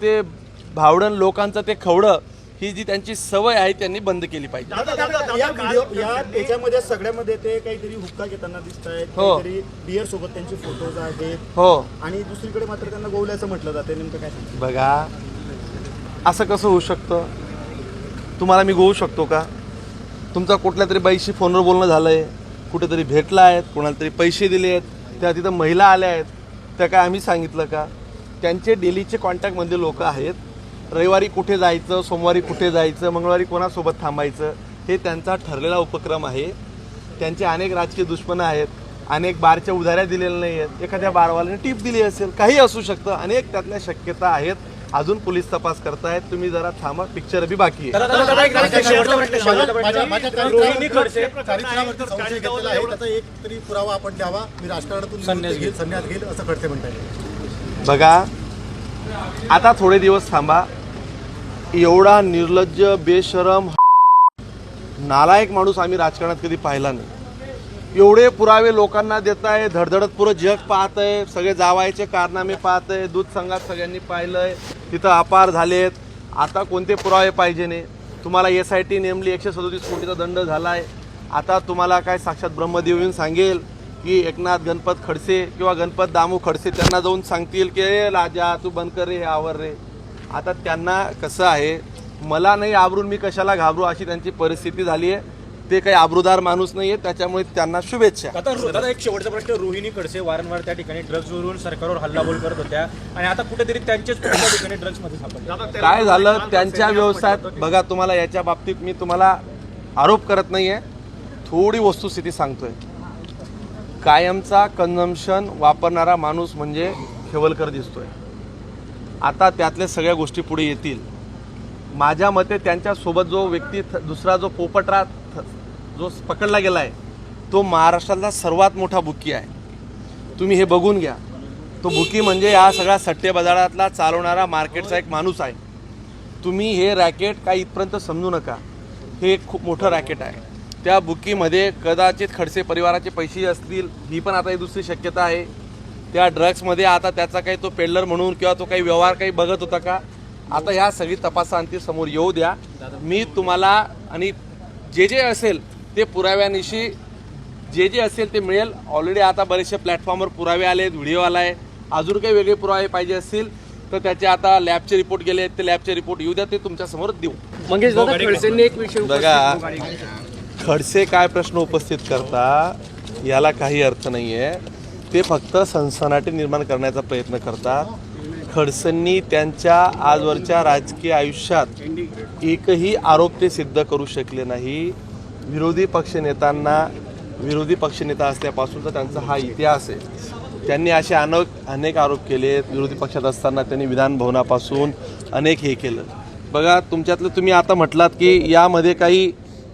ते भावडण लोकांचं ते खवडं ही जी त्यांची सवय आहे त्यांनी बंद केली पाहिजे। याच्यामध्ये सगळ्यामध्ये ते काहीतरी हुक्का घेताना दिसत आहेत, काहीतरी बियर सोबत त्यांचे फोटोज आहेत हो, आणि दुसरीकडे मात्र त्यांना गोवल्याचं म्हटलं जाते, नेमकं काय सांगतो? बघा असं कसं होऊ शकतं? तुम्हाला मी गोवू शकतो का? तुमचा कुठल्या तरी बाईशी फोनवर बोलणं झालंय, कुठेतरी भेटला आहेत, कोणाला तरी पैसे दिले आहेत, त्या तिथं महिला आल्या आहेत, त्या काय आम्ही सांगितलं का? त्यांचे डेलीचे कॉन्टॅक्टमध्ये लोक आहेत, रविवारी कुठे जायचं, सोमवारी कुठे जायचं, मंगळवारी कोणासोबत थांबायचं हे त्यांचा ठरलेला उपक्रम आहे। त्यांचे अनेक राजकीय दुश्मन आहेत, अनेक बारच्या उधाऱ्या दिलेल्या नाही आहेत, एखाद्या बारवाल्याने टिप दिली असेल, काही असू शकतं, अनेक त्यातल्या शक्यता आहेत। अजून पोलीस तपास करतायत, तुम्ही जरा थांबा, पिक्चर बी बाकी आहे। एक तरी पुरावा आपण द्यावा, मी राजकारणातून संन्यास घेईल असं खडसे म्हणताय। बघा आता थोडे दिवस थांबा, एवढा निर्लज्ज बेशरम नालायक माणूस आम्ही राजकारणात कधी पाहिला नाही। एवढे पुरावे लोकांना देत आहे, धडधडत पुरं जग पाहत आहे, सगळे जावायचे कारनामे पाहत आहे, दूध संघात सगळ्यांनी पाहिलंय, तिथं अपार झालेत, आता कोणते पुरावे पाहिजे नाही? तुम्हाला SIT नेमली, 137 कोटीचा दंड झालाय, आता तुम्हाला काय साक्षात ब्रह्मदेव येऊन सांगेल की एकनाथ गणपत खडसे किंवा गणपत दामू खडसे त्यांना जाऊन सांगतील की राजा तू बंद कर रे, हे आवर रे। आता त्यांना कसं आहे, मला नाही आवरून मी कशाला घाबरू अशी त्यांची परिस्थिती झाली आहे। ते काही आबरूदार माणूस नाहीये, त्याच्यामुळे त्यांना शुभेच्छा। आता एक शेवटचा प्रश्न, रोहिणी खडसे वारंवार त्या ठिकाणी ड्रग्जवरून सरकारवर हल्लाबोल करत होत्या आणि आता कुठेतरी त्यांचेच त्या ठिकाणी ड्रग्जमध्ये सापडले, काय झालं त्यांच्या व्यवसायात? बघा तुम्हाला याच्या बाबतीत मी तुम्हाला आरोप करत नाहीये, थोडी वस्तुस्थिती सांगतोय। कायमचा कन्झम्पशन वापरणारा माणूस म्हणजे खेवलकर दिसतोय, आता त्यातल्या सगळ्या गोष्टी पुढे येतील। माझ्या मते त्यांच्यासोबत जो व्यक्ती दुसरा जो पोपटराव जो पकडला गेलाय तो महाराष्ट्रातला सर्वात मोठा बुकी आहे, तुम्ही हे बघून घ्या। तो बुकी म्हणजे या सगळ्या सट्टे बाजारातला चालवणारा मार्केटचा एक माणूस आहे। तुम्ही हे रॅकेट काही इथपर्यंत समजू नका, हे एक खूप मोठं रॅकेट आहे। त्या बुकीमध्ये कदाचित खडसे परिवाराचे पैसे असतील, ही पण आता ही दुसरी शक्यता आहे। त्या ड्रग्समध्ये आता त्याचा काही तो पेडलर म्हणून किंवा तो काही व्यवहार काही बघत होता का? आता ह्या सगळी तपासांती समोर येऊ द्या, मी तुम्हाला आणि जे असेल ते पुराव्यानिशी जे असेल ते मिळेल। ऑलरेडी आता बरेचसे प्लॅटफॉर्मवर पुरावे आले आहेत, व्हिडिओ आला आहे, अजून काही वेगळे पुरावे पाहिजे असतील तर त्याचे आता लॅबचे रिपोर्ट गेले आहेत, ते लॅबचे रिपोर्ट येऊ द्या, ते तुमच्या समोर देऊ। मंगेश दादा, खडसेंनी एक विषय बघा, खडसे काय प्रश्न उपस्थित करता याला काही अर्थ नाही आहे, ते फक्त सनसनाटी निर्माण करण्याचा प्रयत्न करतात। खडसेंनी त्यांच्या आजवरच्या राजकीय आयुष्यात एकही आरोप ते सिद्ध करू शकले नाही। विरोधी पक्षनेता असल्यापासूनचा त्यांचा हा इतिहास आहे। त्यांनी असे अनेक आरोप केलेत, विरोधी पक्षात असताना त्यांनी विधान भवनापासून अनेक हे केलं। बघा तुमच्यातलं तुम्ही आता म्हटलात की यामध्ये काही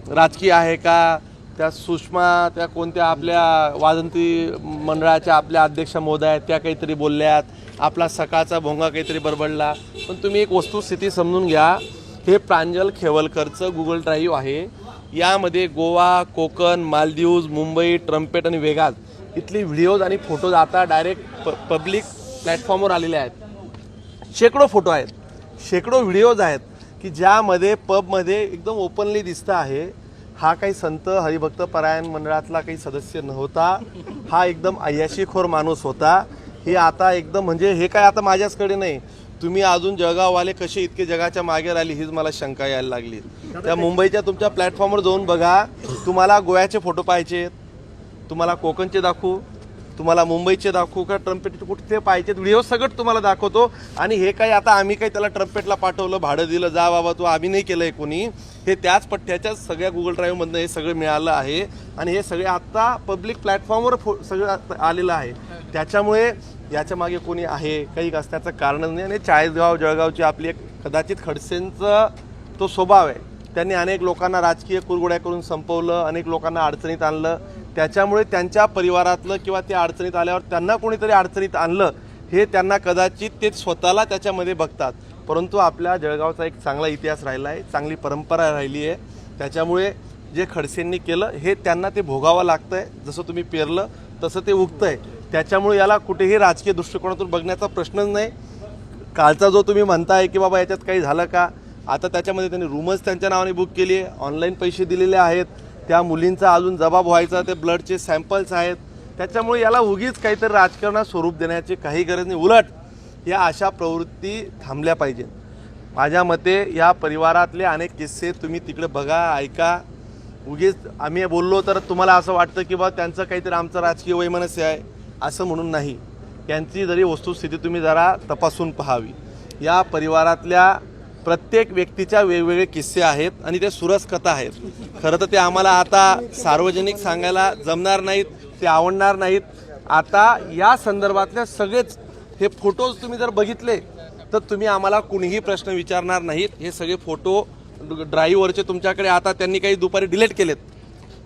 राजकीय आहे का? त्या सुषमा त्या कोणत्या आपल्या वाजंत्री मंडळाच्या आपल्या अध्यक्ष महोदया आहेत, त्या काहीतरी बोलल्यात, आपला सकाळचा भोंगा काहीतरी बरबडला। पण तुम्ही एक वस्तुस्थिती समजून घ्या, हे प्रांजल खेवलकरचं गुगल ड्राईव्ह आहे, यामध्ये गोवा, कोकण, मालदीव्स, मुंबई, ट्रम्पेट आणि वेगास इथले व्हिडिओज आणि फोटोज आता डायरेक्ट पब्लिक प्लॅटफॉर्मवर आलेले आहेत। शेकडो फोटो आहेत, शेकडो व्हिडिओज आहेत की ज्यामध्ये पबमध्ये एकदम ओपनली दिसतं आहे हा काही संत हरिभक्त परायण मंडळातला काही सदस्य नव्हता, हा एकदम अय्याशीखोर माणूस होता। हे आता एकदम म्हणजे हे काय आता माझ्याचकडे नाही, तुम्ही अजून जळगाववाले कसे इतके जगाच्या मागे राहिले हीच मला शंका यायला लागली। त्या मुंबईच्या तुमच्या प्लॅटफॉर्मवर जाऊन बघा, तुम्हाला गोव्याचे फोटो पाहिजेत, तुम्हाला कोकणचे दाखवू, तुम्हाला मुंबईचे दाखवू का ट्रम्पेटचे कुठे पाहिजेत व्हिडिओ सगळं तुम्हाला दाखवतो। आणि हे काही आता आम्ही काही त्याला ट्रम्पेटला पाठवलं, भाडं दिलं, जा बाबा तू, आम्ही नाही केलंय कोणी, हे त्याच पठ्ठ्याच्या सगळ्या गुगल ड्राईव्हमधनं हे सगळं मिळालं आहे आणि हे सगळे आत्ता पब्लिक प्लॅटफॉर्मवर सगळं आलेलं आहे। त्याच्यामुळे याच्या मागे कोणी आहे काही असण्याचं कारणच नाही। आणि चाळीसगाव जळगावची आपली एक कदाचित खडसेंचा तो स्वभाव आहे, त्यांनी अनेक लोकांना राजकीय कुरघोड्या करून संपवलं, अनेक लोकांना अडचणीत आणलं, त्याच्यामुळे त्यांच्या परिवारातलं किंवा ते अडचणीत आल्यावर त्यांना कोणीतरी अडचणीत आणलं हे त्यांना कदाचित ते स्वतःला त्याच्यामध्ये बघतात। परंतु आपल्या जळगावचा एक चांगला इतिहास राहिला आहे, चांगली परंपरा राहिली आहे, त्याच्यामुळे जे खडसेंनी केलं हे त्यांना ते भोगावं लागतंय। जसं तुम्ही पेरलं तसं ते उगतंय, त्याच्यामुळे याला कुठेही राजकीय दृष्टिकोनातून बघण्याचा प्रश्नच नाही। कालचा जो तुम्ही म्हणताय की बाबा याच्यात काही झालं का, आता त्याच्यामध्ये त्यांनी रूमच त्यांच्या नावाने बुक केली आहे, ऑनलाईन पैसे दिलेले आहेत, त्या मुलींचा अजून जबाब व्हायचा, ते ब्लडचे सॅम्पल्स आहेत. त्याच्यामुळे याला उगीच काहीतरी राजकारणात स्वरूप देण्याची काही गरज नाही. उलट या अशा प्रवृत्ती थांबल्या पाहिजेत. माझ्या मते या परिवारातले अनेक किस्से तुम्ही तिकडे बघा, ऐका. उगीच आम्ही बोललो तर तुम्हाला असं वाटतं की बा त्यांचं काहीतरी आमचं राजकीय वैमनस्य आहे, असं म्हणून नाही. त्यांची जरी वस्तुस्थिती तुम्ही जरा तपासून पाहावी. या परिवारातल्या प्रत्येक व्यक्तीच्या वेगवेगळे किस्से आहेत आणि ते सुरस कथा आहेत. खरं तर ते आम्हाला आता सार्वजनिक सांगायला जमणार नाहीत, ते आवडणार नाहीत. आता या संदर्भातल्या सगळेच हे फोटोज तुम्ही जर बघितले तर तुम्ही आम्हाला कुणीही प्रश्न विचारणार नाहीत. हे सगळे फोटो ड्राईव्हवरचे तुमच्याकडे आता त्यांनी काही दुपारी डिलीट केलेत.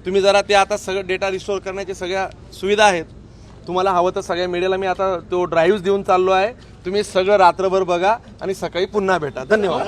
तुम्ही जरा ते आता सगळं डेटा रिस्टोअर करण्याच्या सगळ्या सुविधा आहेत. तुम्हाला हवं तर सगळ्या मीडियाला मी आता तो ड्राईव्ह देऊन चाललो आहे. तुम्ही सगळं रात्रभर बघा आणि सकाळी पुन्हा भेटा. धन्यवाद.